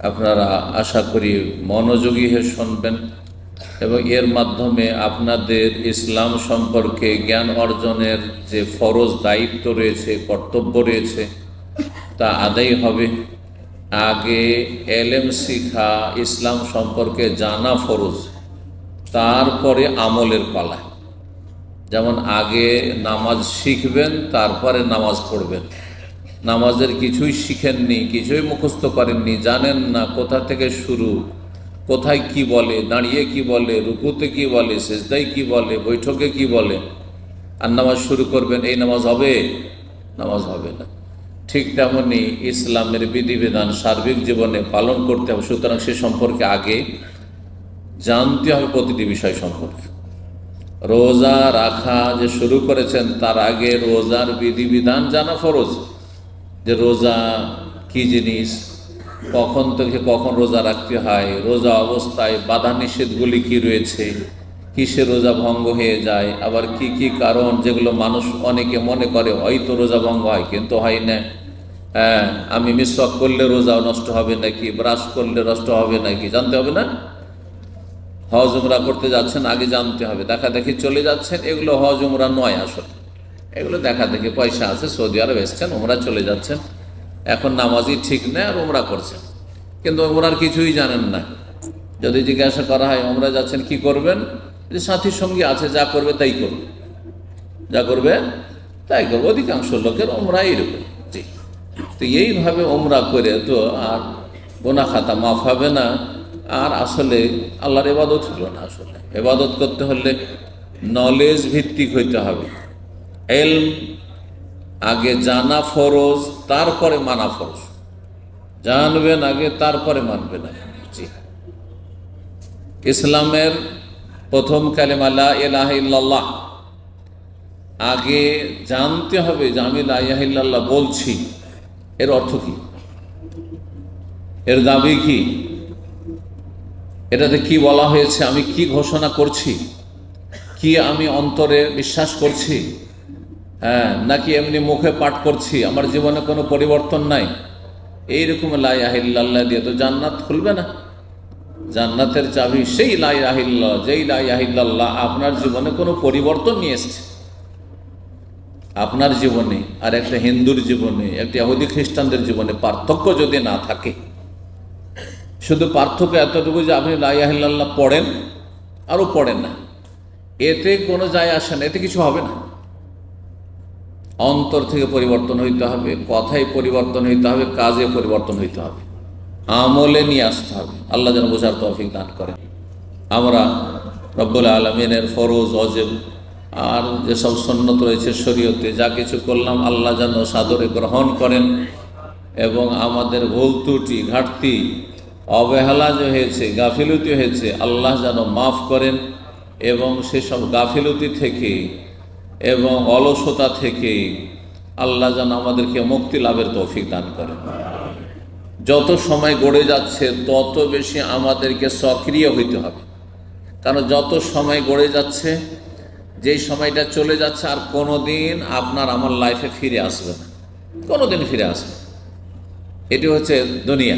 আপনারা আশা করি মনোযোগী হয়ে শুনবেন এবং এর মাধ্যমে আপনাদের ইসলাম সম্পর্কে জ্ঞান অর্জনের যে ফরজ দায়িত্ব রয়েছে, কর্তব্য রয়েছে, তা আদায় হবে। আগে এলেম শিখা, ইসলাম সম্পর্কে জানা ফরজ, তারপরে আমলের পালা। যেমন আগে নামাজ শিখবেন, তারপরে নামাজ পড়বেন। নামাজের কিছুই শিখেননি, কিছুই মুখস্থ করেননি, জানেন না কোথা থেকে শুরু, কোথায় কি বলে, দাঁড়িয়ে কি বলে, রুকুতে কি বলে, সেজদায় কি বলে, বৈঠকে কি বলে, আর নামাজ শুরু করবেন, এই নামাজ হবে? নামাজ হবে না। ঠিক তেমনি ইসলামের বিধিবিধান সার্বিক জীবনে পালন করতে হবে। সুতরাং সে সম্পর্কে আগে জানতে হবে, প্রতিটি বিষয় সম্পর্কে। রোজা রাখা যে শুরু করেছেন, তার আগে রোজার বিধিবিধান জানা ফরজ। যে রোজা কি জিনিস, কখন থেকে কখন রোজা রাখতে হয়, রোজা অবস্থায় বাধা নিষেধগুলি কি রয়েছে, কিসে রোজা ভঙ্গ হয়ে যায়, আবার কি কি কারণ যেগুলো মানুষ অনেকে মনে করে হয়তো রোজা ভঙ্গ হয় কিন্তু হয় না। হ্যাঁ, আমি মিসওয়াক করলে রোজা নষ্ট হবে নাকি, ব্রাশ করলে নষ্ট হবে নাকি, জানতে হবে না? হজ উমরা করতে যাচ্ছেন, আগে জানতে হবে। দেখা দেখি চলে যাচ্ছেন, এগুলো হজ উমরা নয় আসলে, এগুলো দেখা দেখি পয়সা আছে, সৌদি আরব এসছেন, উমরা চলে যাচ্ছেন, এখন নামাজই ঠিক নেই আর উমরা করছেন, কিন্তু উমরার কিছুই জানেন না। যদি জিজ্ঞাসা করা হয় উমরা যাচ্ছেন কি করবেন, যে সাথী সঙ্গী আছে, যা করবে তাই করবে, যা করবে তাই করবে। অধিকাংশ লোকের উমরা এইরকম। জি, তো এইভাবে উমরা করে তো আর গুনাহ খাতা মাফ হবে না, আর আসলে আল্লাহর ইবাদত হলো না। আসলে ইবাদত করতে হলে নলেজ ভিত্তিক হইতে হবে। ইলম আগে জানা ফরজ, তারপরে মানা ফরজ। জানবেন আগে, তারপরে মানবেন আগে। জি, ইসলামের প্রথম কালেমা লা ইলাহা ইল্লাল্লাহ, আগে জানতে হবে যে আমি লা ইলাহা ইল্লাল্লাহ বলছি, এর অর্থ কি, এর দাবি কি, এটাতে কি বলা হয়েছে, আমি কি ঘোষণা করছি, কি আমি অন্তরে বিশ্বাস করছি, হ্যাঁ, নাকি এমনি মুখে পাঠ করছি, আমার জীবনে কোনো পরিবর্তন নাই। এইরকম লা ইলাহা ইল্লাল্লাহ দিয়ে তো জান্নাত খুলবে না। জান্নাতের চাবি সেই লা ইলাহা ইল্লাল্লাহ, যেই লা ইলাহা ইল্লাল্লাহ আপনার জীবনে কোনো পরিবর্তন নিয়ে এসছে। আপনার জীবনে আর একটা হিন্দুর জীবনে, একটা ইহুদি খ্রিস্টানদের জীবনে পার্থক্য যদি না থাকে, শুধু পার্থক্য এতটুকু যে আপনি লা ইলাহা ইল্লাল্লাহ পড়েন আরও পড়েন না, এতে কোনো যায় আসে না, এতে কিছু হবে না। অন্তর থেকে পরিবর্তন হইতে হবে, কথায় পরিবর্তন হইতে হবে, কাজে পরিবর্তন হইতে হবে, আমলে নিয়ে আসতে হবে। আল্লাহ যেন বোঝার তৌফিক দান করেন। আমরা রব্বুল আলামিনের ফরজ, ওয়াজিব আর যেসব সুন্নত রয়েছে শরীয়তে, যা কিছু করলাম আল্লাহ যেন সাদরে গ্রহণ করেন, এবং আমাদের ভুল ত্রুটি, ঘাটতি, অবহেলা যে হয়েছে, গাফিলতি হয়েছে, আল্লাহ যেন মাফ করেন, এবং সেসব গাফিলতি থেকে এবং অলসতা থেকে আল্লাহ যেন আমাদেরকে মুক্তি লাভের তৌফিক দান করেন। যত সময় গড়ে যাচ্ছে তত বেশি আমাদেরকে সক্রিয় হইতে হবে, কারণ যত সময় গড়ে যাচ্ছে, যেই সময়টা চলে যাচ্ছে আর কোনোদিন আপনার আমার লাইফে ফিরে আসবে না, কোনোদিন ফিরে আসবে। এটি হচ্ছে দুনিয়া।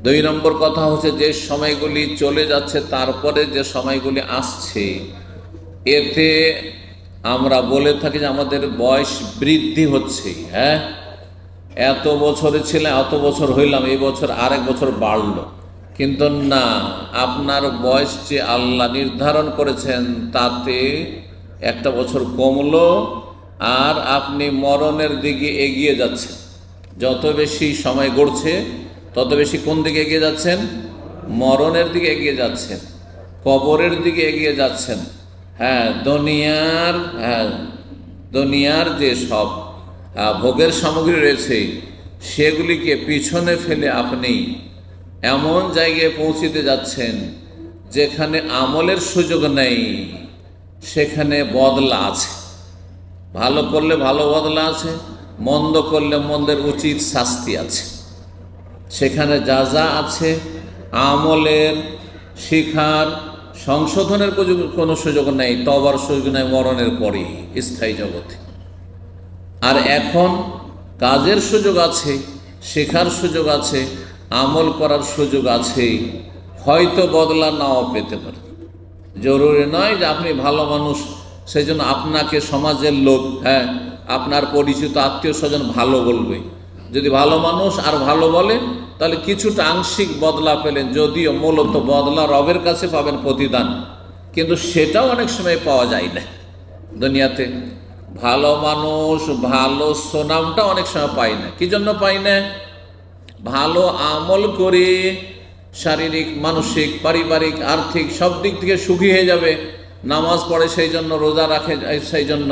দুই নম্বর কথা হচ্ছে, যে সময়গুলি চলে যাচ্ছে তারপরে যে সময়গুলি আসছে, এতে আমরা বলে থাকি যে আমাদের বয়স বৃদ্ধি হচ্ছে। হ্যাঁ, এত বছরে ছিল, এত বছর হইলাম, এই বছর আরেক বছর বাড়লো, কিন্তু না, আপনার বয়স যে আল্লাহ নির্ধারণ করেছেন তাতে একটা বছর কমলো, আর আপনি মরণের দিকে এগিয়ে যাচ্ছেন। যত বেশি সময় গড়ছে তত বেশি কোন দিকে এগিয়ে যাচ্ছেন? মরণের দিকে এগিয়ে যাচ্ছেন, কবরের দিকে এগিয়ে যাচ্ছেন। হ্যাঁ, দুনিয়ার যে সব ভোগের সামগ্রী রয়েছে সেগুলিকে পিছনে ফেলে আপনি এমন জায়গায় পৌঁছিতে যাচ্ছেন যেখানে আমলের সুযোগ নেই, সেখানে বদলা আছে। ভালো করলে ভালো বদলা আছে, মন্দ করলে মন্দের উচিত শাস্তি আছে। সেখানে যা যা আছে, আমলের, শিখার, সংশোধনের কোনো সুযোগ নেই, তবার সুযোগ নেই মরণের পরে স্থায়ী জগতে। আর এখন কাজের সুযোগ আছে, শেখার সুযোগ আছে, আমল করার সুযোগ আছে, হয়তো বদলা নাও পেতে পারে। জরুরি নয় যে আপনি ভালো মানুষ সেই জন্য আপনাকে সমাজের লোক, আপনার পরিচিত আত্মীয় স্বজন ভালো বলবে। যদি ভালো মানুষ আর ভালো বলে তাহলে কিছুটা আংশিক বদলা পেলেন, যদিও মূলত বদলা রবের কাছে পাবেন প্রতিদান, কিন্তু সেটাও অনেক সময় পাওয়া যায় না দুনিয়াতে। ভালো মানুষ ভালো সুনামটা অনেক সময় পাই না। কি জন্য পাই না? ভালো আমল করে শারীরিক, মানসিক, পারিবারিক, আর্থিক সব দিক থেকে সুখী হয়ে যাবে, নামাজ পড়ে সেই জন্য, রোজা রাখে সেই জন্য,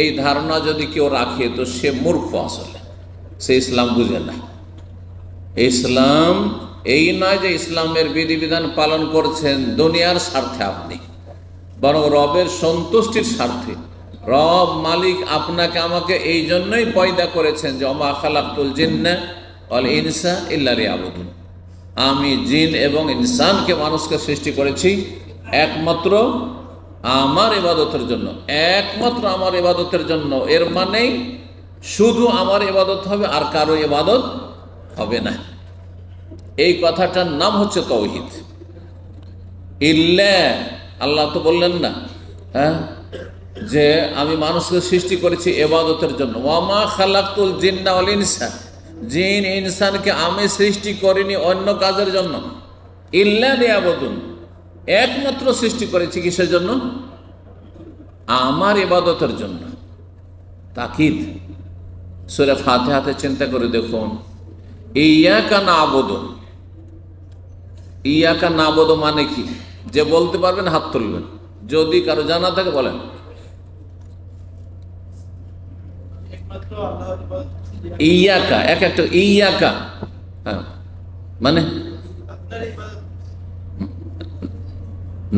এই ধারণা যদি কেউ রাখে তো সে মূর্খ, আসলে সে ইসলাম বুঝে না। ইসলাম এই নয় যে ইসলামের বিধিবিধান পালন করছেন দুনিয়ার স্বার্থে আপনি, বরং রবের সন্তুষ্টির স্বার্থে। রব মালিক আপনাকে আমাকে এই জন্যই পয়দা করেছেন যে ওমা খালাকতুল জিন্না ওয়াল ইনসা ইল্লা লিয়াবুদুন, আমি জিন এবং ইনসানকে, মানুষকে সৃষ্টি করেছি একমাত্র আমার ইবাদতের জন্য, একমাত্র আমার ইবাদতের জন্য। এর মানেই শুধু আমার ইবাদত হবে, আর কারো ইবাদত হবে না। এই কথাটার নাম হচ্ছে তাওহীদ। ইল্লা, আল্লাহ তো বললেন না যে আমি মানুষকে সৃষ্টি করেছি ইবাদতের জন্য। ওয়ামা খালাকতুল জিন্না ওয়াল ইনসা, জিন ইনসানকে আমি সৃষ্টি করিনি অন্য কাজের জন্য। ইল্লা লিয়াবুদুন, একমাত্র সৃষ্টি করেছি কিসের জন্য? আমার ইবাদতের জন্য। তাকিদ সূরা ফাতিহাতে চিন্তা করে দেখুন, ইয়াকা না'বুদু, ইয়াকা না'বুদু মানে কি? যে বলতে পারবেন হাত তুলবেন, যদি কারো জানা থাকে বলেন। ইয়াকা, এক একটা ইয়াকা, মানে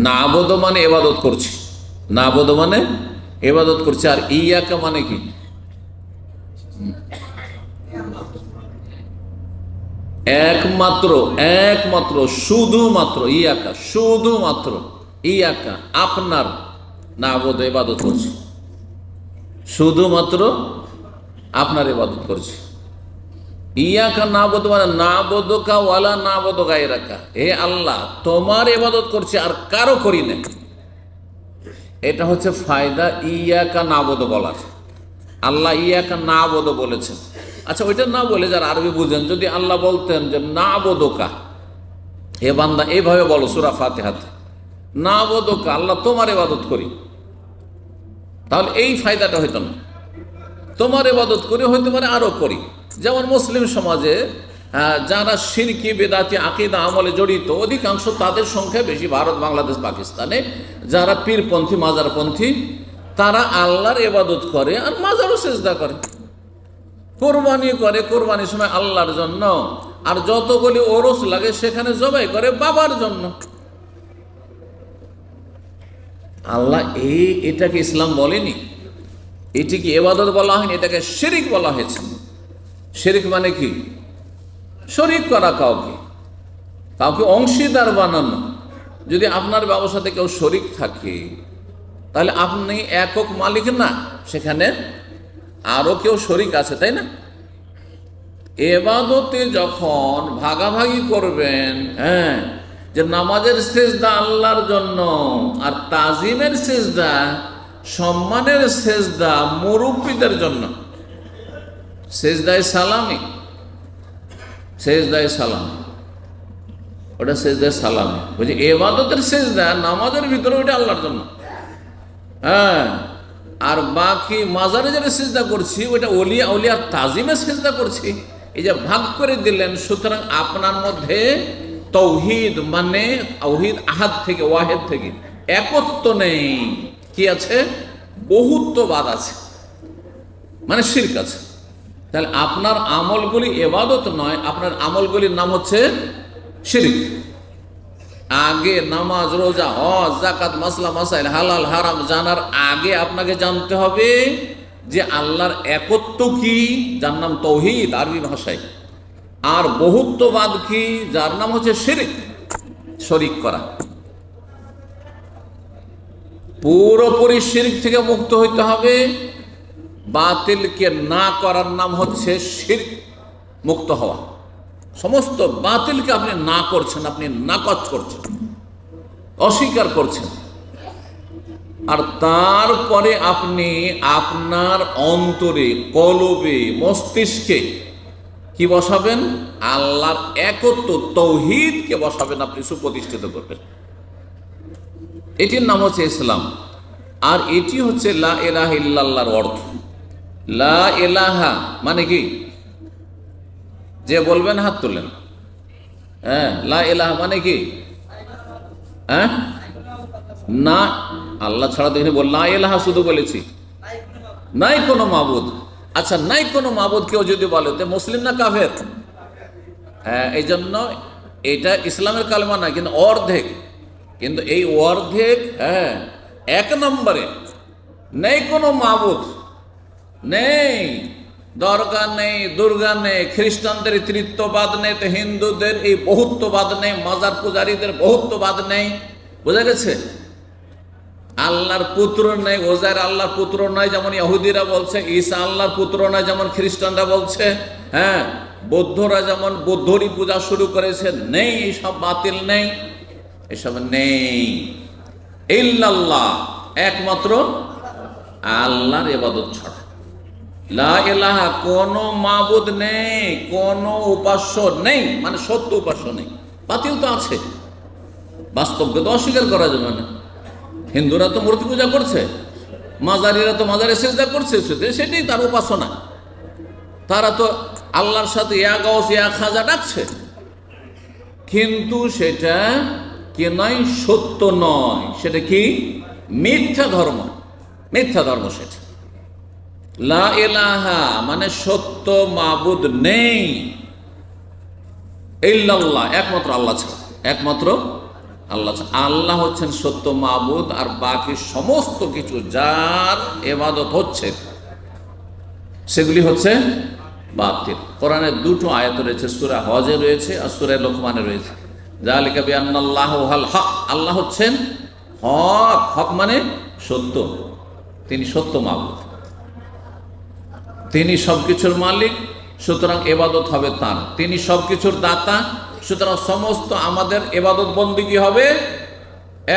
না'বুদু মানে ইবাদত করছি, না'বুদু মানে ইবাদত করছি। আর ইয়াকা মানে কি? একমাত্র, একমাত্র, শুধুমাত্র। ইয়াকা শুধুমাত্র, ইয়াকা আপনার, না'বুদু ইবাদত করছি, শুধুমাত্র আপনার ইবাদত করছি। ইয়াকা না'বুদু মানে না'বুদুকা ওয়ালা না'বুদু গায়রাকা, হে আল্লাহ তোমার ইবাদত করছি আর কারো করি না। এটা হচ্ছে ফায়দা ইয়াকা না'বুদু বলার। আল্লাহ ইয়াকা না'বুদু বলেছেন। আচ্ছা, ওইটা না বলে যারা আরবি বুঝেন, যদি আল্লাহ বলতেন যে না'বুদুকা, হে বান্দা এইভাবে বলো সূরা ফাতিহাতে, না'বুদুকা, আল্লাহ তোমার ইবাদত করি, তাহলে এই ফায়দাটা হইতো না। তোমার ইবাদত করি, হইতে পারে আরো করি। যেমন মুসলিম সমাজে যারা শিরকি, বেদাতি, আকীদা, আমলে জড়িত, অধিকাংশ তাদের সংখ্যা বেশি ভারত, বাংলাদেশ, পাকিস্তানে। যারা পীরপন্থী, মাজারপন্থী, তারা আল্লাহর ইবাদত করে আর মাজারও সিজদা করে, কোরবানি করে, কোরবানির সময় আল্লাহর জন্য, আর যতগুলি ওরস লাগে সেখানে জবাই করে বাবার জন্য। আল্লাহ এটাকে ইসলাম বলেনি, এটিকে ইবাদত বলা হয়নি, এটাকে শিরিক বলা হয়েছে। শিরিক মানে কি? শরীক করা, কাউকে কাউকে অংশীদার বানানো। যদি আপনার ব্যবসাতে কেউ শরীক থাকে তাহলে আপনি একক মালিক না, সেখানে আরো কেউ শরীক আছে, তাই না? ইবাদতে যখন ভাগাভাগি করবেন, যে নামাজের সিজদা আল্লাহর জন্য, আর তাজিমের সিজদা, সম্মানের সিজদা মুরব্বিদের জন্য, সিজদায়ে সালামি, সিজদায়ে সালামি, ওটা সিজদায়ে সালামি। বুঝি ইবাদতের সিজদা নামাজের ভিতরে, ওটা আল্লাহর জন্য। আর বাকি মাজারে যারা সিজদা করছি, ওটা ওলিয়া, ওলিয়ার তাজিমে সিজদা করছি। এই যে ভাগ করে দিলেন, সুতরাং আপনার মধ্যে তাওহীদ মানে তাওহীদ, আহাদ থেকে, ওয়াহেদ থেকে একত্ব নেই। কি আছে? বহুত্ববাদ আছে, মানে শিরক আছে। তাহলে আপনার আমলগুলি ইবাদত নয়, আপনার আমলগুলির নাম হচ্ছে শিরক। আগে নামাজ, রোজা, হজ, যাকাত, মাসলা মাসাইল, হালাল হারাম জানার আগে আপনাকে জানতে হবে যে আল্লাহর একত্ব কি, যার নাম তাওহীদ আরবি ভাষায়, আর বহুত্ববাদ কি, যার নাম হচ্ছে শিরক, শরীক করা। পুরোপুরি শিরক থেকে মুক্ত হইতে হবে। বাতিলকে না করার নাম হচ্ছে শিরক, মুক্ত হওয়া। সমস্ত বাতিলকে আপনি না করছেন, আপনি নাকচ করছেন, অস্বীকার করছেন। আর তারপরে আপনি আপনার অন্তরে, কলবে, মস্তিষ্কে কি বসাবেন? আল্লাহর একত্ব, তৌহিদকে বসাবেন, আপনি সুপ্রতিষ্ঠিত করবেন। এটির নাম হচ্ছে ইসলাম। আর এটি হচ্ছে লা ইলাহা ইল্লাল্লাহর অর্থ। লা ইলাহা মানে কি? যে বলবেন হাত তোলেন। হ্যাঁ, লা ইলাহা মানে কি? হ্যাঁ, না, আল্লাহ ছাড়া দেখে বল, লা ইলাহা শুধু বলেছি, নাই কোনো মাবুদ। আচ্ছা, নাই কোনো মাবুদ কেউ যদি বলে তো মুসলিম না কাফের? হ্যাঁ, এই জন্য এটা ইসলামের কালেমা না, কিন্তু অর্ধেক। কিন্তু এই অর্ধেক, হ্যাঁ, এক নম্বরে নেই কোনো মাবুদ, নেই দরগা, নেই দুর্গা, নেই খ্রিস্টানদের তৃতীয়বাদ, নেই তো হিন্দুদের এই বহুত্ববাদ নেই, মাজার পূজারীদের বহুত্ববাদ নেই। বোঝা গেছে? আল্লাহর পুত্র নেই, ওজাইর আল্লাহর পুত্র নয় যেমন ইহুদিরা বলছে, ঈসা আল্লাহর পুত্র নয় যেমন খ্রিস্টানরা বলছে, হ্যাঁ, বৌদ্ধরা যেমন বৌদ্ধরই পূজা শুরু করেছে, নেই, এইসব বাতিল নেই, এসব নেই। ইল্লাল্লাহ, একমাত্র আল্লাহর ইবাদত ছাড়া। লা ইলাহা, কোনো মাবুদ নেই, কোনো উপাস্য নেই, মানে সত্য উপাস্য নেই। বাতিল তো আছে, বাস্তবকে তো অস্বীকার করা যাবে না। হিন্দুরা তো মূর্তি পূজা করছে, মাজারিরা তো মাজারে সেজদা করছে, সেটাই তার উপাসনা। তারা তো আল্লাহর সাথে ইয়া গাউস ইয়া খাজা ডাকছে, কিন্তু সেটা কি নয়? সত্য নয়। সেটা কি? মিথ্যা ধর্ম, মিথ্যা ধর্ম সেটা। লা ইলাহা মানে সত্য মাবুদ নেই, ইল্লাল্লাহ, একমাত্র আল্লাহ ছাড়া, একমাত্র আল্লাহ ছাড়া। আল্লাহ হচ্ছেন সত্য মাবুদ, আর বাকি সমস্ত কিছু যার ইবাদত হচ্ছে সেগুলি হচ্ছে বাতিল। কোরআনের দুটো আয়াত রয়েছে, সূরা হজে রয়েছে আর সূরা লোকমানে রয়েছে। যালিকা বিআন্নাল্লাহু হুয়াল হক, আল্লাহ হচ্ছেন হক। হক মানে সত্য, তিনি সত্য মাবুদ, তিনি সবকিছুর মালিক, সুতরাং ইবাদত হবে তার। তিনি সবকিছুর দাতা, সুতরাং সমস্ত আমাদের ইবাদত বন্দেগী হবে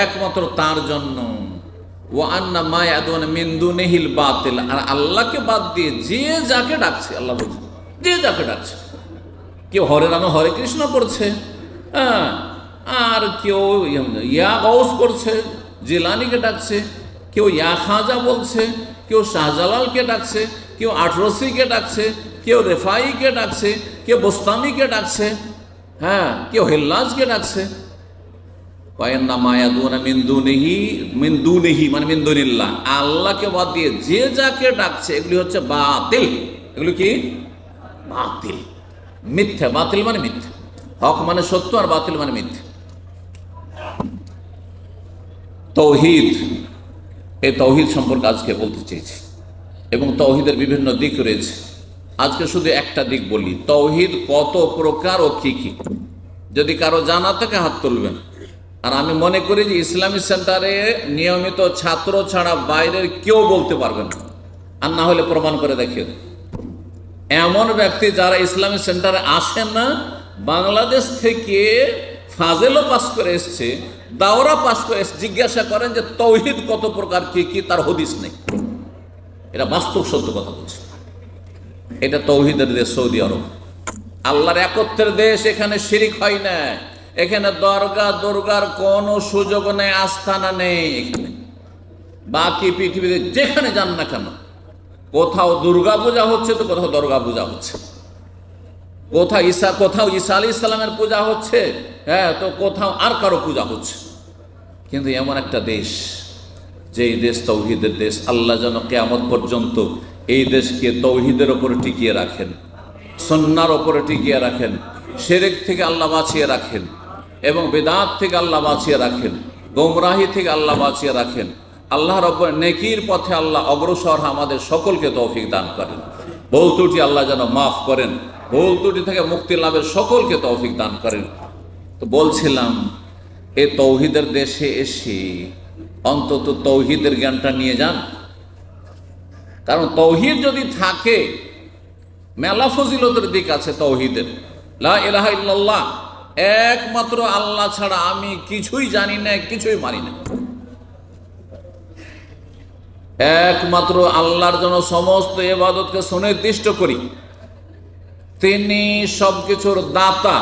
একমাত্র তার জন্য। ওয়া আন্না মা ইয়াদুনা মিন দুনিহিল বাতিল, আর আল্লাহকে বাদ দিয়ে যে যাকে ডাকছে, আল্লাহ বলছেন যে যাকে ডাকছে, কেউ হরে রাম হরে কৃষ্ণ করছে, হ্যাঁ, আর কেউ ইয়া গৌস করছে, জিলানিকে ডাকছে, কেউ ইয়া খাজা বলছে, কেউ শাহজালালকে ডাকছে, কেউ আটরসিকে ডাকছে, কেউ রেফাইকে ডাকছে, কেউ বোস্তামিকে ডাকছে, হ্যাঁ, কেউ হেল্লাজকে ডাকছে। আল্লাহকে বাদ দিয়ে যে যাকে ডাকছে, এগুলি হচ্ছে বাতিল। এগুলি কি? বাতিল, মিথ্যা। বাতিল মানে মিথ্যা, হক মানে সত্য, আর বাতিল মানে মিথ্যা। তৌহিদ, এই তৌহিদ সম্পর্কে আজকে বলতে চেয়েছি, এবং তৌহিদের বিভিন্ন দিক রয়েছে। আজকে শুধু একটা দিক বলি, তৌহিদ কত প্রকার ও কি কি। যদি কারো জানা থাকে হাত তুলবেন। আর আমি মনে করি যে ইসলামী সেন্টারে নিয়মিত ছাত্র ছাড়া বাইরের কেউ বলতে পারবেন না, আর না হলে প্রমাণ করে দেখিয়ে দেন। এমন ব্যক্তি যারা ইসলামী সেন্টারে আসেন না, বাংলাদেশ থেকে ফাজেলও পাস করে এসছে, দাওরা পাস করে এসছে, জিজ্ঞাসা করেন যে তৌহিদ কত প্রকার, কি কি, তার হদিস নেই। এটা বাস্তব সত্য কথা বলছে। এটা তৌহিদের দেশ সৌদি আরব, আল্লাহর একত্বের দেশ। এখানে শিরিক হয় না, এখানে দরগা দুর্গার কোনো সুযোগ নেই, আস্থানা নেই এখানে। বাকি পৃথিবীতে যেখানে যান না কেন, কোথাও দুর্গা পূজা হচ্ছে তো কোথাও দরগা পূজা হচ্ছে, কোথাও ঈসা আলাইহিস সালামের পূজা হচ্ছে, হ্যাঁ, তো কোথাও আর কারো পূজা হচ্ছে। কিন্তু এমন একটা দেশ, যে দেশ তৌহিদের দেশ, আল্লাহ যেন কিয়ামত পর্যন্ত এই দেশকে তৌহিদের ওপরে টিকিয়ে রাখেন, সুন্নাহর ওপরে টিকিয়ে রাখেন, শিরক থেকে আল্লাহ বাঁচিয়ে রাখেন, এবং বিদআত থেকে আল্লাহ বাঁচিয়ে রাখেন, গোমরাহি থেকে আল্লাহ বাঁচিয়ে রাখেন। আল্লাহ রব্বুল নেকির পথে আল্লাহ অগ্রসর আমাদের সকলকে তৌফিক দান করেন। ভুল ত্রুটি আল্লাহ যেন মাফ করেন, ভুল ত্রুটি থেকে মুক্তি লাভের সকলকে তৌফিক দান করেন। তো বলছিলাম, এই তৌহিদের দেশে এসে অন্তত তৌহিদের জ্ঞানটা নিয়ে যান। কারণ তৌহিদ যদি থাকে মেলা ফজিলতের দিক আছে তৌহিদের। লা ইলাহা ইল্লাল্লাহ, একমাত্র আল্লাহ ছাড়া আমি কিছুই জানি না, কিছুই মানি না। একমাত্র আল্লাহর জন্য সমস্ত ইবাদতকে সুনির্দিষ্ট করি। তিনি সবকিছুর দাতা,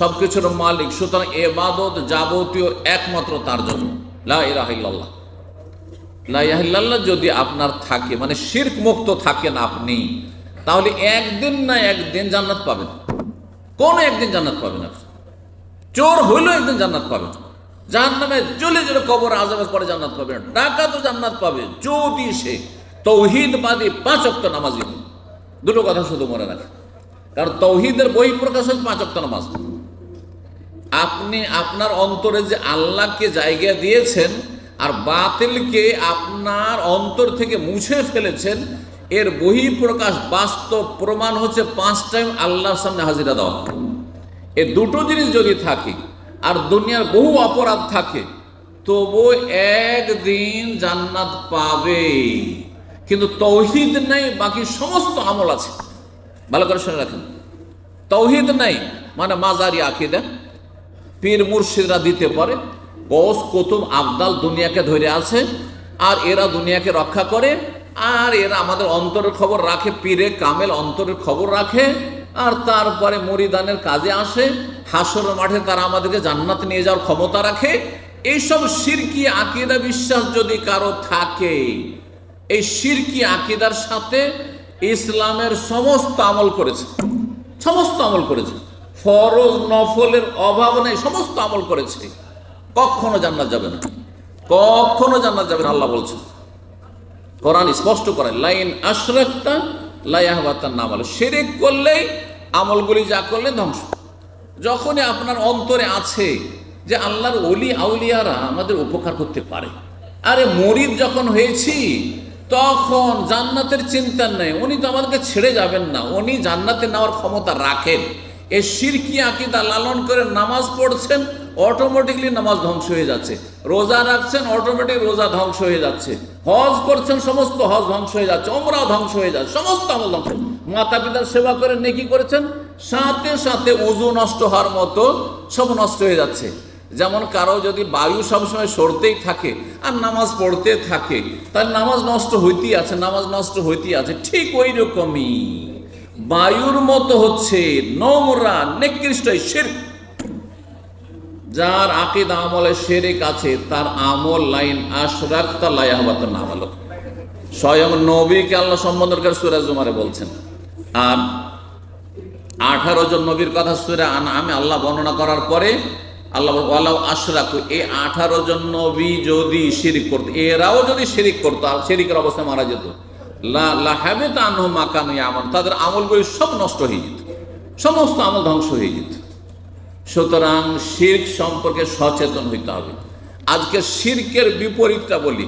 সবকিছুর মালিক, সুতরাং ইবাদত যাবতীয় একমাত্র তার জন্য। লা ইলাহা ইল্লাল্লাহ। লা ইলাহা ইল্লাল্লাহ যদি আপনার থাকে, মানে শিরক মুক্ত থাকেন আপনি, তাহলে একদিন না একদিন জান্নাত পাবেন। কোন একদিন জান্নাত পাবেন আপনি। চোর হইলেও একদিন জান্নাত পাবেন, জাহান্নামে জ্বলে জ্বলে কবর আযাবের পরে জান্নাত পাবেন। ডাকাতও জান্নাত পাবে যদি সে তৌহিদবাদী 5 ওয়াক্ত নামাজি হয়। দুটো কথা শুধু মনে রাখেন, কারণ তৌহিদের বহিঃপ্রকাশ হচ্ছে 5 ওয়াক্ত নামাজ। আপনি আপনার অন্তরে যে আল্লাহকে জায়গা দিয়েছেন আর বাতিলকে আপনার অন্তর থেকে মুছে ফেলেছেন, এর বহিঃপ্রকাশ বাস্তব প্রমাণ হচ্ছে 5 টাইম আল্লাহর সামনে হাজিরা দেওয়া। এই দুটো জিনিস যদি থাকে আর দুনিয়ার বহু অপরাধ থাকে, তবু একদিন জান্নাত পাবে। কিন্তু তৌহিদ নেই, বাকি সমস্ত আমল আছে। ভালো করে শুনে রাখেন, তৌহিদ নেই মানে মাজারি আকীদা, পীর মুর্শিদরা দিতে পারে, গৌস কুতুব আবদাল দুনিয়াকে ধরে আছে আর এরা দুনিয়াকে রক্ষা করে, আর এরা আমাদের অন্তরের খবর রাখে, পীরে কামেল অন্তরের খবর রাখে, আর তারপরে মুরিদানের কাজে আসে, হাসরের মাঠে তারা আমাদেরকে জান্নাত নিয়ে যাওয়ার ক্ষমতা রাখে। এইসব শিরকি আকীদা বিশ্বাস যদি কারো থাকে, এই শিরকি আকীদার সাথে ইসলামের সমস্ত আমল করেছে, সমস্ত আমল করেছে, ফরজ নফলের অভাব নেই, সমস্ত আমল করেছে, কখনো জান্নাত যাবে না, কখনো জান্নাত যাবে না। আল্লাহ বলছেন, কোরআন স্পষ্ট করে, লাইন আশরাকতা লা ইয়াহবাতান আমাল, শিরক করলেই আমলগুলি যা করলে ধ্বংস। যখনই আপনার অন্তরে আছে যে আল্লাহর ওলি আউলিয়ারা আমাদের উপকার করতে পারে, আরে মুরিদ যখন হয়েছি তখন জান্নাতের চিন্তা নেই, উনি তো আমাদেরকে ছেড়ে যাবেন না, উনি জান্নাতে নেওয়ার ক্ষমতা রাখেন। এই শিরকি আকীদা লালন করে নামাজ পড়ছেন, অটোমেটিকলি নামাজ ধ্বংস হয়ে যাচ্ছে। রোজা রাখছেন, অটোমেটিক রোজা ধ্বংস হয়ে যাচ্ছে। হজ করছেন, সমস্ত হজ ধ্বংস হয়ে যাচ্ছে, ওমরাও ধ্বংস হয়ে যাচ্ছে, সমস্ত আমল ধ্বংস। মাতা পিতার সেবা করে নেকি করেছেন, সাথে সাথে ওযু নষ্ট হওয়ার মতো সব নষ্ট হয়ে যাচ্ছে। যেমন কারো যদি বায়ু সবসময় সরতেই থাকে আর নামাজ পড়তে থাকে, তার নামাজ নষ্ট হইতেই আছে, নামাজ নষ্ট হইতেই আছে। ঠিক ওই রকমই বায়ুর মতো হচ্ছে নোংরা নিকৃষ্ট শিরক। যার আকীদা আমলে শিরক আছে তার আমল লাইন আশরাকতা লা ইয়াহবাতুন আমাল। স্বয়ং নবীকে আল্লাহ সম্বোধন করে সূরা জুমারে বলছেন। আর 18 জন নবীর কথা সূরা আনআমে আল্লাহ বর্ণনা করার পরে আল্লাহ ওয়ালাউ আশরাকু, এই 18 জন নবী যদি শিরক করত, এরাও যদি শিরক করত আর শিরকের অবস্থায় মারা যেত, লা হাবিতা আনহুম মা কানু ইয়ামালুন, তাদের আমলগুলো সব নষ্ট হয়ে যেত, সমস্ত আমল ধ্বংস হয়ে যেত। সুতরাং শিরক সম্পর্কে সচেতন হইতে হবে। আজকে শিরকের বিপরীতটা বলি।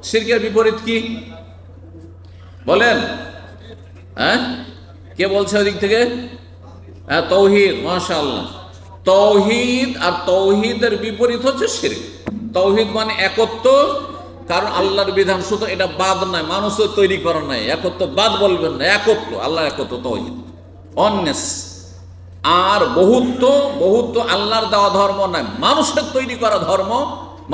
শিরকের বিপরীত কি বলেন? হ্যাঁ, কে বলছে ওই দিক থেকে? হ্যাঁ, তৌহিদ। মাশাআল্লাহ, তৌহিদ। আর তৌহিদের বিপরীত হচ্ছে শিরক। তৌহিদ মানে একত্ব, কারণ আল্লাহর বিধান, শুধু এটা বাদ নয়, মানুষের তৈরি করা নাই। একত্ব বাদ বলবেন না, একত্ব, আল্লাহর একত্ব তৌহিদ। অন্নেস আর বহুত্ব, বহুত্ব আল্লাহর দেওয়া ধর্ম নয়, মানুষের তৈরি করা ধর্ম,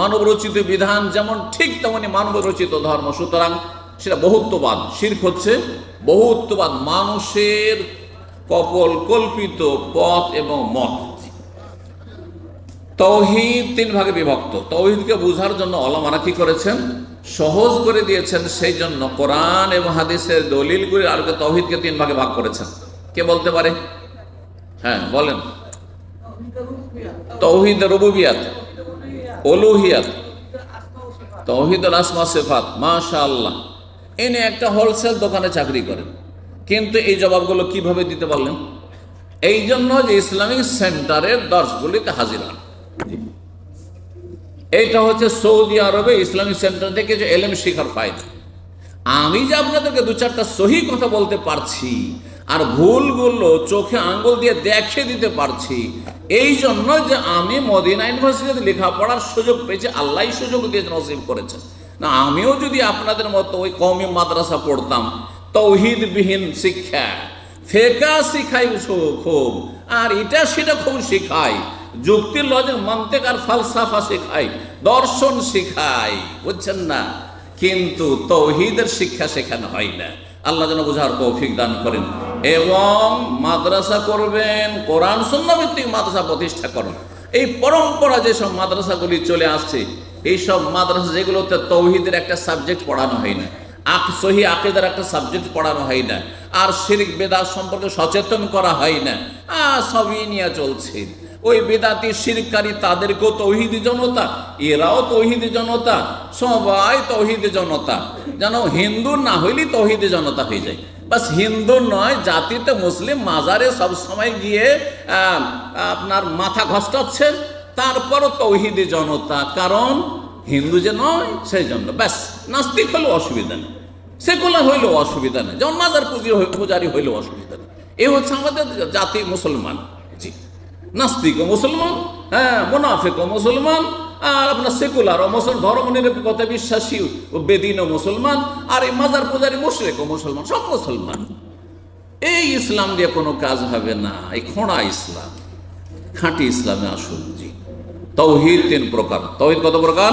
মানব রচিত বিধান যেমন ঠিক তেমনি মানব রচিত ধর্ম। সুতরাং সেটা বহুত্ববাদ। শিরক হচ্ছে বহুত্ববাদ, মানুষের কল্পিত পথ এবং মত। তৌহিদ 3 ভাগে বিভক্ত। তৌহিদকে বোঝার জন্য ওলামারা কি করেছেন? সহজ করে দিয়েছেন। সেই জন্য কোরআন এবং হাদিসের দলিলগুলি আর তৌহিদকে 3 ভাগে ভাগ করেছেন। কে বলতে পারে? হ্যাঁ বলেন। তৌহিদ রুবুবিয়াত, উলুহিয়াত, তৌহিদুল আসমা সিফাত। মাশাআল্লাহ, ইনি একটা হোলসেল দোকানে চাকরি করেন, কিন্তু এই জবাবগুলো কিভাবে দিতে পারলেন? এই জন্য যে ইসলামিক সেন্টারের দর্শগুলিতে হাজির হন। এইটা হচ্ছে সৌদি আরবে ইসলামিক সেন্টার থেকে যে এলেম শিখার ফায়দা। আমি যে আপনাদেরকে 2-4টা সহি কথা বলতে পারছি আর ভুলগুলো চোখে আঙ্গুল দিয়ে দেখে দিতে পারছি, এই জন্য যে আমি মদিনা ইউনিভার্সিটিতে লেখাপড়ার সুযোগ পেয়েছি, আল্লাহ সুযোগ দিয়ে নসিব করেছেন। না, আমিও যদি আপনাদের মতো ওই কওমি মাদ্রাসা পড়তাম, তৌহিদবিহীন শিক্ষা, ফেকা শিখাই খুব, আর এটা সেটা খুব শিখাই, যুক্তির লজিক মান্তিক আর ফালসাফা শেখাই, দর্শন শেখাই, বুঝছেন না? কিন্তু তৌহিদের শিক্ষা শেখানো হয় না। আল্লাহ যেন বোঝার তৌফিক দান করেন। এবং মাদ্রাসা করবেন, কোরআন সুন্নাহ ভিত্তিক মাদ্রাসা প্রতিষ্ঠা করেন। এই পরম্পরা যেসব মাদ্রাসাগুলি চলে আসছে, এইসব মাদ্রাসা যেগুলোতে তৌহিদের একটা সাবজেক্ট পড়ানো হয় না, সহি আকীদার একটা সাবজেক্ট পড়ানো হয় না, আর শিরক বেদাত সম্পর্কে সচেতন করা হয় না, সবই নিয়ে চলছে। ওই বেদাতি শিরকারী তাদেরকেও তৌহিদি জনতা, এরাও তৌহিদি জনতা, সবাই তৌহিদি জনতা। যেন হিন্দু না হইলেই তৌহিদি জনতা হয়ে যায়। বাস হিন্দু নয়, জাতিতে মুসলিম, মাজারে সব সময় গিয়ে আপনার মাথা ঘষ্টাচ্ছেন, তারপরও তৌহিদি জনতা। কারণ হিন্দু যে নয় সেই জন্য। ব্যাস, নাস্তিক হলেও অসুবিধা নেই, সেকুলার হইলেও অসুবিধা নেই, যেমন মাজার পূজারি হইলেও অসুবিধা নেই। এই হচ্ছে আমাদের জাতি মুসলমান। জি, নাস্তিকও মুসলমান, হ্যাঁ, মুনাফিকও মুসলমান, আর আপনার সেকুলার ও মুসলমান, ধর্ম নিরপেক্ষতা বিশ্বাসী ও বেদিনও মুসলমান, আর এই মাজার পূজারি মুশরিকও মুসলমান, সব মুসলমান। এই ইসলাম দিয়ে কোনো কাজ হবে না, এই খোঁড়া ইসলাম। খাঁটি ইসলামে আসুন। জি, তৌহিদ 3 প্রকার। তৌহিদ কত প্রকার?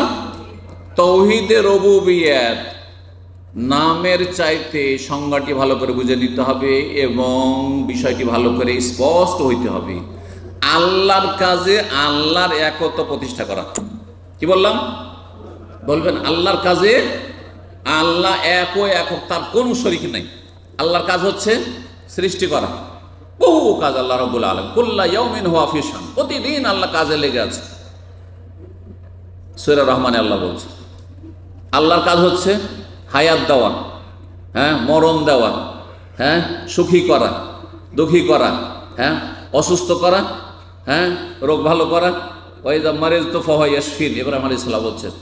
তৌহিদে রুবুবিয়্যাত, নামের চাইতে সংজ্ঞাটি ভালো করে বুঝে নিতে হবে এবং বিষয়টি ভালো করে স্পষ্ট হইতে হবে। আল্লাহর কাজে আল্লাহর একত্ব প্রতিষ্ঠা করা। কি বললাম? বলবেন আল্লাহর কাজে আল্লাহ একক, তার কোন শরীক নাই। আল্লাহর কাজ হচ্ছে সৃষ্টি করা। বহু কাজ আল্লাহ রাব্বুল আলামিন, কুল্লা ইয়াউমিন হুয়া ফি শান, প্রতিদিন আল্লাহ কাজে লেগে আছে। সূরা রহমানে আল্লাহ বলছে আল্লাহর কাজ হচ্ছে হায়াত দেওয়া, হ্যাঁ, মরণ দেওয়া, হ্যাঁ, সুখী করা, দুঃখী করা, হ্যাঁ, অসুস্থ করা, হ্যাঁ, রোগ ভালো করা। ওয়াইযা মারিজতু ফাহুয়া ইয়াশফিন, ইব্রাহিম আলাইহিস সালাম বলছেন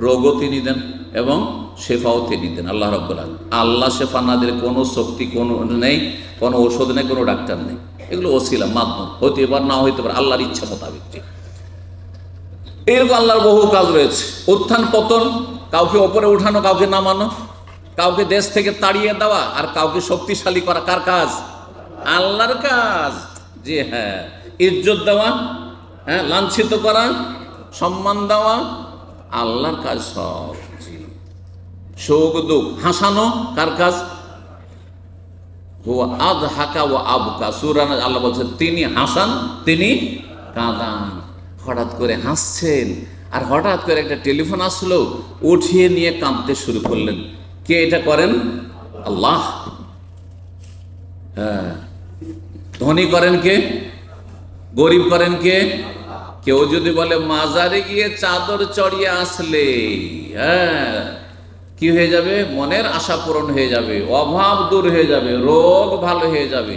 রোগও তিনি দেন এবং শেফাও তিনি দেন। আল্লাহ রাব্বুল আলামিন, আল্লাহ শেফা না দিলে কোনো শক্তি কোনো নেই, কোনো ওষুধ নেই, কোনো ডাক্তার নেই। এগুলো ওসিলা, মাধ্যম, হইতে পারে না হইতে পারে, আল্লাহর ইচ্ছা মোতাবেক। এরকম আল্লাহর বহু কাজ রয়েছে। উত্থান পতন, কাউকে ওপরে উঠানো, কাউকে নামানো, কাউকে দেশ থেকে তাড়িয়ে দেওয়া, আর কাউকে শক্তিশালী করা কার কাজ? আল্লাহর কাজ। জি হ্যাঁ, ইজ্জত দেওয়া, হ্যাঁ, লাঞ্ছিত করা, সম্মান দেওয়া, আল্লাহর কাজ সব। জি, সুখ দুঃখ, হাসানো কার কাজ? হুয়া আযহাকা ওয়া আবকা, সূরা আল্লাহ বলছেন তিনি হাসান, তিনি কাঁদান। হঠাৎ করে হাসছেন, আর হঠাৎ করে একটা টেলিফোন আসলো, উঠিয়ে নিয়ে কাঁদতে শুরু করলেন। কে এটা করেন? আল্লাহ। হ্যাঁ, ধনী করেন কে? গরিব করেন কে? কেউ যদি বলে মাজারে গিয়ে চাদর চড়িয়ে আসলে, হ্যাঁ, কি হয়ে যাবে? মনের আশা পূরণ হয়ে যাবে, অভাব দূর হয়ে যাবে, রোগ ভালো হয়ে যাবে।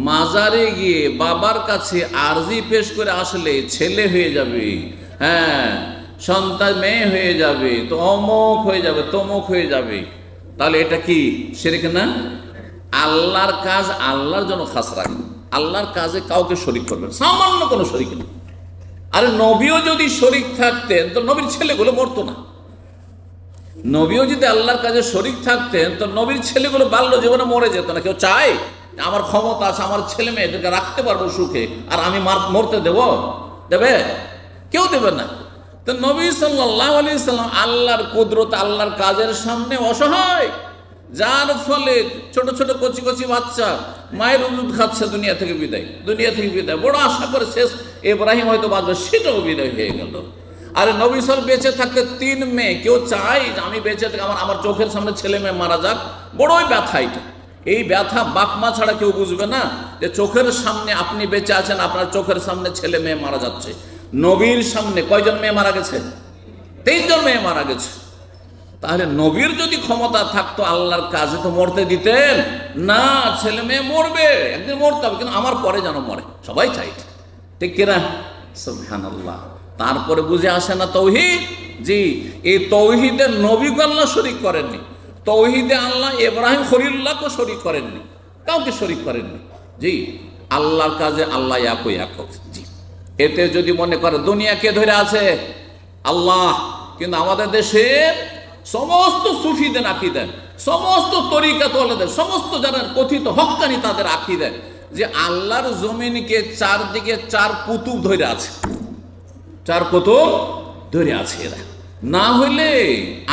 মাজারে গিয়ে বাবার কাছে আরজি পেশ করে আসলে ছেলে হয়ে যাবে, হ্যাঁ, সন্তান মেয়ে হয়ে যাবে, তো অমুক হয়ে যাবে, তমুক হয়ে যাবে। তাহলে এটা কি শিরক না? আল্লাহর কাজ আল্লাহর জন্য খাস রাখবেন, আল্লাহর কাজে কাউকে শরীক করবেন, সামান্য কোনো শরীক নেই। আরে নবীও যদি শরীক থাকতেন তো নবীর ছেলেগুলো মরতো না। নবীও যদি আল্লাহর কাজে শরীক থাকতেন তো নবীর ছেলেগুলো বাল্য জীবনে মরে যেত না। কেউ চায় আমার ক্ষমতা আছে, আমার ছেলে মেয়েদেরকে রাখতে পারবো সুখে, আর আমি মরতে দেবে? কেউ দেবে না। তো নবী সাল্লাল্লাহু আলাইহি সাল্লাম আল্লাহর কুদরত, আল্লাহর কাজের সামনে অসহায়, যার ফলে ছোট ছোট কচি কচি বাচ্চা মায়ের দুধ খাচ্ছে, দুনিয়া থেকে বিদায়। বড় আশা করে শেষ ইব্রাহিম হয়তো বাঁচবে, সেটাও বিদায় হয়ে গেল। আরে নবী সাল্লাল্লাহু বেঁচে থাকতে 3 মেয়ে, কেউ চায় যে আমি বেঁচে থাকি আমার চোখের সামনে ছেলে মেয়ে মারা যাক? বড়ই ব্যথা এটা। এই ব্যথা বাপমা ছাড়া কেউ বুঝবে না, যে চোখের সামনে আপনি বেঁচে আছেন, আপনার চোখের সামনে ছেলে মেয়ে মারা যাচ্ছে। নবীর সামনে কয়জন মেয়ে মারা গেছে? 3 জন মেয়ে মারা গেছে। তাহলে নবীর যদি ক্ষমতা থাকতো আল্লাহর কাজে তো মরতে দিতেন না। ছেলে মেয়ে মরবে, একদিন মরতে হবে, কিন্তু আমার পরে যেন মরে, সবাই চাই, ঠিক কিনা? সুবহানাল্লাহ। তারপরে বুঝে আসে না তৌহিদ। জি, এই তৌহিদে নবীকে আল্লাহ শরীক করেননি, তৌহিদে আল্লাহ ইব্রাহিম খলিলুল্লাহকে শরীক করেননি, কাউকে শরীক করেননি। জি, আল্লাহর কাজে আল্লাহ একক। জি, এতে যদি মনে করে দুনিয়া কে ধরে আছে? আল্লাহ। কিন্তু আমাদের দেশে সমস্ত সুফিদের আকীদা, সমস্ত তরিকাতওয়ালাদের, সমস্ত যারা কথিত হক্কানি, তাদের আকীদা যে আল্লাহর জমিনকে চারদিকে চার কুতুব ধরে আছে, চার কুতুব ধরে আছে এরা। না হইলে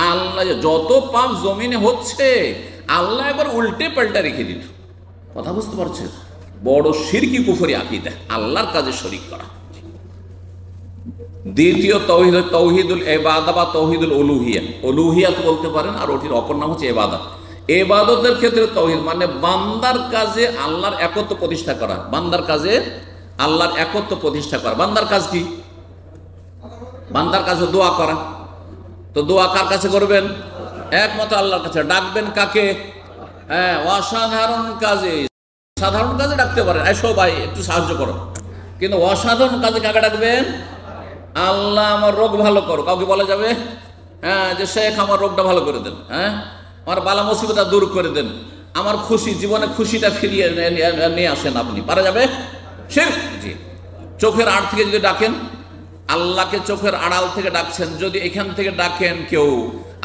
আল্লাহ যত পাপ জমিনে হচ্ছে আল্লাহ একবার উল্টে পাল্টা রেখে দিত। কথা বুঝতে পারছেন? বড় শিরকি কুফরি আকীদা, আল্লাহর কাজে শরীক করা। দ্বিতীয় তৌহিদ, তৌহিদুল ইবাদা বা তৌহিদুল উলুহিয়া। উলুহিয়াত বলতে পারেন, আর ওটির অপর নাম হচ্ছে ইবাদত। ইবাদতের ক্ষেত্রে তৌহিদ মানে বান্দার কাজে আল্লাহর একত্ব প্রতিষ্ঠা করা, বান্দার কাজে আল্লাহর একত্ব প্রতিষ্ঠা করা। বান্দার কাজ কি? বান্দার কাছে দোয়া করা। তো দোয়া কার কাছে করবেন? একমাত্র আল্লাহর কাছে। ডাকবেন কাকে? হ্যাঁ, অসাধারণ কাজে। সাধারণ কাজে ডাকতে পারেন, এসো ভাই একটু সাহায্য করো, কিন্তু অসাধারণ কাজে কাকে ডাকবেন? আল্লাহ আমার রোগ ভালো করো। কাউকে বলা যাবে হ্যাঁ যে শেখ আমার রোগটা ভালো করে দেন, হ্যাঁ আমার বালা মুসিবতটা দূর করে দেন, আমার খুশি জীবনে খুশিটা ফিরিয়ে নিয়ে আসেন, আপনি পারা যাবে? শিরক। জি। চোখের আড় থেকে যদি ডাকেন, আল্লাহকে চোখের আড়াল থেকে ডাকছেন, যদি এখান থেকে ডাকেন কেউ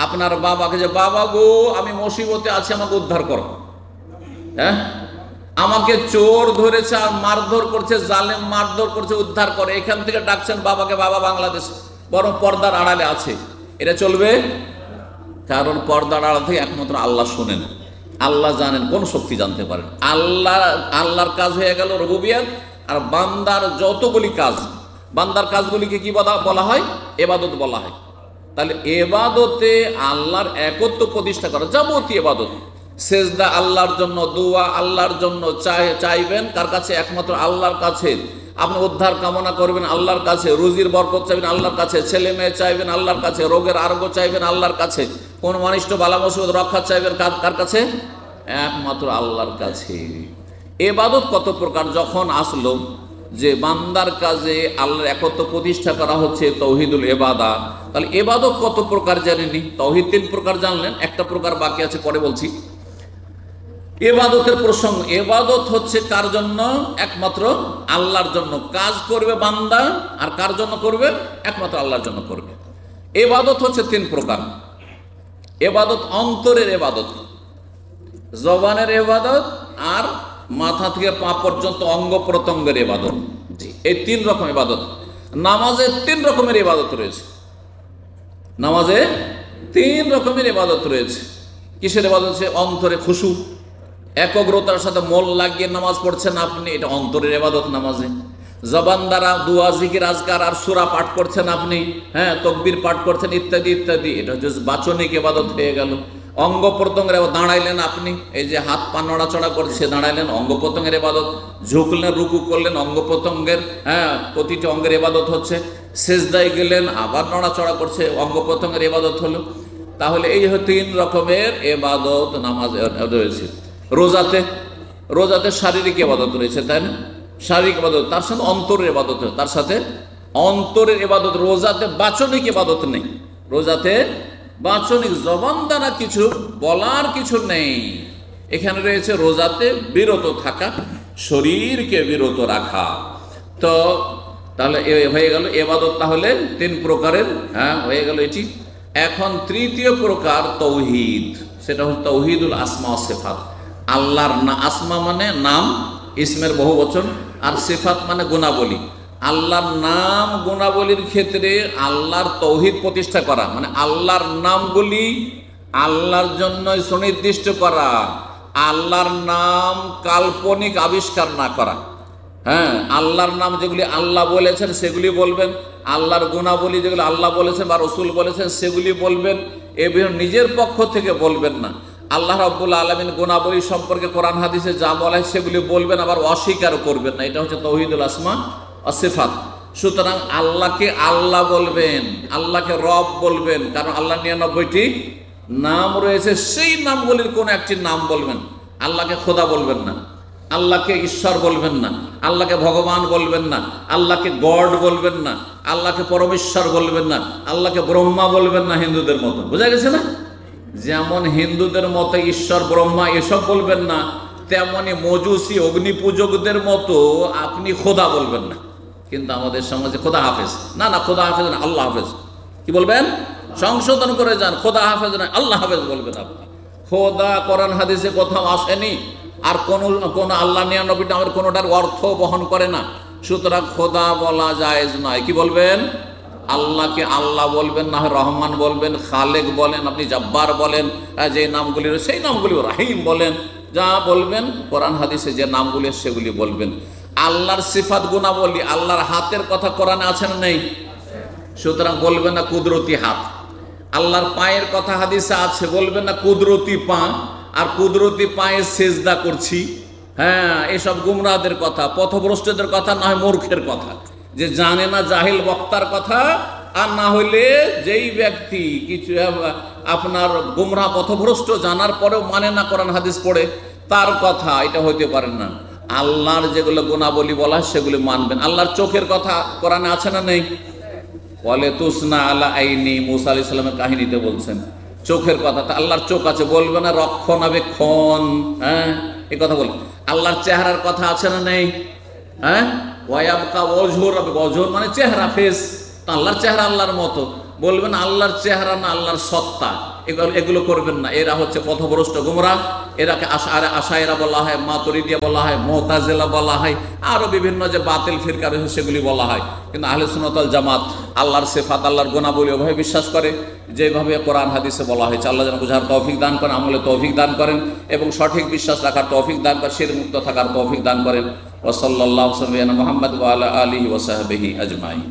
আপনার বাবাকে যে বাবা গো আমি মুসিবতে আছি, আমাকে উদ্ধার করো, হ্যাঁ আমাকে চোর ধরেছে আর মারধর করছে, জালেম মারধর করছে, উদ্ধার করে, এখান থেকে ডাকছেন বাবাকে, বাবা বাংলাদেশ বরং পর্দার আড়ালে আছে, এটা চলবে? কারণ পর্দার আড়াল থেকে একমাত্র আল্লাহ শোনেন, আল্লাহ জানেন, কোন শক্তি জানতে পারেন। আল্লাহর কাজ হয়ে গেল রুবুবিয়ত। আর বান্দার যতগুলি কাজ, বান্দার কাজগুলিকে কি বলা হয়? ইবাদত বলা হয়। তাহলে ইবাদতে আল্লাহর একত্ব প্রতিষ্ঠা করা, যাবতীয় ইবাদত। সেজদা আল্লাহর জন্য, দোয়া আল্লাহর জন্য, চাইবেন কার কাছে? একমাত্র আল্লাহর কাছে। আপনি উদ্ধার কামনা করবেন আল্লাহর কাছে, রুজির বরকত চাইবেন আল্লাহর কাছে, ছেলে মেয়ে চাইবেন আল্লাহর কাছে, রোগের আরোগ্য চাইবেন আল্লাহর কাছে, কোন অনিষ্ট বালা মুসিবত রক্ষা চাইবেন কার কাছে? একমাত্র আল্লাহর কাছে। ইবাদত কত প্রকার যখন আসলো যে বান্দার কাজে আল্লাহর একত্ব প্রতিষ্ঠা করা হচ্ছে তৌহিদুল ইবাদা, তাহলে ইবাদত কত প্রকার জানেননি? তৌহিদ 3 প্রকার জানলেন, একটা প্রকার বাকি আছে, পরে বলছি। ইবাদতের প্রসঙ্গ, ইবাদত হচ্ছে কার জন্য? একমাত্র আল্লাহর জন্য কাজ করবে বান্দা। আর কার জন্য করবে? একমাত্র আল্লাহর জন্য করবে। ইবাদত হচ্ছে 3 প্রকার। ইবাদত অন্তরের ইবাদত, জবানের ইবাদত, আর মাথা থেকে পা পর্যন্ত অঙ্গ প্রত্যঙ্গের ইবাদত। জি, এই 3 রকম ইবাদত। নামাজে 3 রকমের ইবাদত রয়েছে। নামাজে 3 রকমের ইবাদত রয়েছে। কিসের ইবাদত? হচ্ছে অন্তরে খুশু, একগ্রতার সাথে মন লাগিয়ে নামাজ পড়ছেন আপনি, এটা অন্তরের ইবাদত নামাজে। জবান দ্বারা দুয়া, জিকির, আজকার আর সূরা পাঠ করছেন আপনি, হ্যাঁ তাকবীর পাঠ করছেন ইত্যাদি ইত্যাদি, এটা হচ্ছে বাচনিক ইবাদত হয়ে গেল। অঙ্গ প্রত্যঙ্গের দাঁড়াইলেন আপনি, এই যে হাত পা নড়াচড়া করছে, দাঁড়াইলেন, অঙ্গ প্রত্যঙ্গের ইবাদত। ঝুঁকলেন, রুকু করলেন, অঙ্গ প্রত্যঙ্গের, হ্যাঁ প্রতিটি অঙ্গের ইবাদত হচ্ছে। সেজদায় গেলেন, আবার নড়াচড়া করছে, অঙ্গ প্রত্যঙ্গের ইবাদত হলো। তাহলে এই যে 3 রকমের ইবাদত নামাজ রয়েছে। রোজাতে শারীরিক ইবাদত রয়েছে, তাই না? শারীরিক ইবাদত, তার সাথে অন্তরের ইবাদত, তার সাথে অন্তরের ইবাদত। রোজাতে বাচনিক ইবাদত নেই, রোজাতে বাচনিক জবান দ্বারা কিছু বলার কিছু নেই। এখানে রয়েছে রোজাতে বিরত থাকা, শরীরকে বিরত রাখা। তো তাহলে হয়ে গেল ইবাদত, তাহলে 3 প্রকারের, হ্যাঁ হয়ে গেল এটি। এখন তৃতীয় প্রকার তৌহিদ, সেটা হচ্ছে তৌহিদুল আসমা ও সিফাত। আল্লাহর আসমা মানে নাম, ইসমের বহুবচন, আর সিফাত মানে গুণাবলী। আল্লাহর নাম গুণাবলীর ক্ষেত্রে আল্লাহর তৌহিদ প্রতিষ্ঠা করা, মানে আল্লাহর নামগুলি আল্লাহর জন্য সুনির্দিষ্ট করা, আল্লাহর নাম কাল্পনিক আবিষ্কার না করা। হ্যাঁ, আল্লাহর নাম যেগুলি আল্লাহ বলেছেন সেগুলি বলবেন, আল্লাহর গুণাবলী যেগুলি আল্লাহ বলেছেন বা রসুল বলেছেন সেগুলি বলবেন, এবং নিজের পক্ষ থেকে বলবেন না। আল্লাহ রাব্বুল আলামিন গুণাবলী সম্পর্কে কোরআন হাদিসে যা বলা হয় সেগুলি বলবেন, আবার অস্বীকার করবেন না। এটা হচ্ছে তৌহিদুল আসমা ও সিফাত। সুতরাং আল্লাহকে আল্লাহ বলবেন, আল্লাহকে রব বলবেন, কারণ আল্লাহ 99টি নাম রয়েছে, সেই নামগুলির কোন একটি নাম বলবেন। আল্লাহকে খোদা বলবেন না, আল্লাহকে ঈশ্বর বলবেন না, আল্লাহকে ভগবান বলবেন না, আল্লাহকে গড বলবেন না, আল্লাহকে পরমেশ্বর বলবেন না, আল্লাহকে ব্রহ্মা বলবেন না হিন্দুদের মতো। বোঝা গেছে না? যেমন হিন্দুদের মতো ঈশ্বর ব্রহ্মা এসব বলবেন না, তেমনি মজুসি অগ্নি পূজকদের মতো আপনি খোদা বলবেন না। কিন্তু আমাদের সমাজে খোদা হাফেজ, না না খোদা হাফেজ না, আল্লাহ হাফেজ। কি বলবেন? সংশোধন করে যান, খোদা হাফেজ না, আল্লাহ হাফেজ বলবেন আপনি। খোদা কোরআন হাদিসে কোথাও আসেনি, আর কোন আল্লাহ নিয়া নবী নামের কোনোটার অর্থ বহন করে না। সুতরাং খোদা বলা জায়েজ নয়। কি বলবেন? আল্লাহকে আল্লাহ বলবেন, না হয় রহমান বলবেন, খালেক বলেন, আপনি জব্বার বলেন, যে নামগুলি সেই নামগুলি, রাহিম বলেন, যা বলবেন কোরআন হাদিসে যে নামগুলি সেগুলি বলবেন। আল্লাহর সিফাত গুণাবলী, আল্লাহর হাতের কথা কোরআনে আছে না নেই? সুতরাং বলবেন না কুদরতি হাত। আল্লাহর পায়ের কথা হাদিসে আছে, বলবেন না কুদরতি পা, আর কুদরতি পায়ে সেজদা করছি। হ্যাঁ, এসব গুমরাহদের কথা, পথভ্রষ্টদের কথা, না হয় মূর্খের কথা, যে জানে না জাহিল বক্তার কথা, আর না হইলে যেই ব্যক্তি কিছু আপনার গুমরাহ পথভ্রষ্ট জানার পরেও মানে না কোরআন হাদিস পড়ে, তার কথা এটা হইতে পারে না। আল্লাহর যেগুলো গুণাবলী বলা সেগুলি মানবেন। আল্লাহর চোখের কথা কোরআনে আছে না নেই? বলে তুসনা আলা আইনি, মুসা আলাইহিস সালামের কাহিনীতে বলছেন চোখের কথা। তা আল্লাহর চোখ আছে, বলবে না রক্ষণাবেক্ষণ? হ্যাঁ, এই কথা বলবেন। আল্লাহর চেহারার কথা আছে না নেই? হ্যাঁ, ওয়ায়াবকা ওয়াজহুর, ওয়াজহুর মানে চেহারা, ফেস। আল্লাহর চেহারা আল্লাহর মতো, বলবেন আল্লাহর চেহারা না আল্লাহর সত্তা। এগুলো করবেন না। এরা হচ্ছে পথভ্রষ্ট গুমরাহ। এরাকে আশায়েরা বলা হয়, মাতুরিদিয়া বলা হয়, মুতাজিলা বলা হয়, আরো বিভিন্ন যে বাতিল ফিরকা রয়েছে সেগুলি বলা হয়। কিন্তু আহলে সুন্নাত ওয়াল জামাত আল্লাহর সিফাত, আল্লাহর গুণাবলী ওভাবে বিশ্বাস করে যেভাবে কোরআন হাদিসে বলা হয়েছে। আল্লাহ যেন বুঝার তৌফিক দান করেন, আমলে তৌফিক দান করেন, এবং সঠিক বিশ্বাস রাখার তৌফিক দান করেন, শিরক মুক্ত থাকার তৌফিক দান করেন। ওয়া সাল্লাল্লাহু আলা মুহাম্মদ ওয়া আলা আলিহি ওয়া সাহবিহি আজমাইন।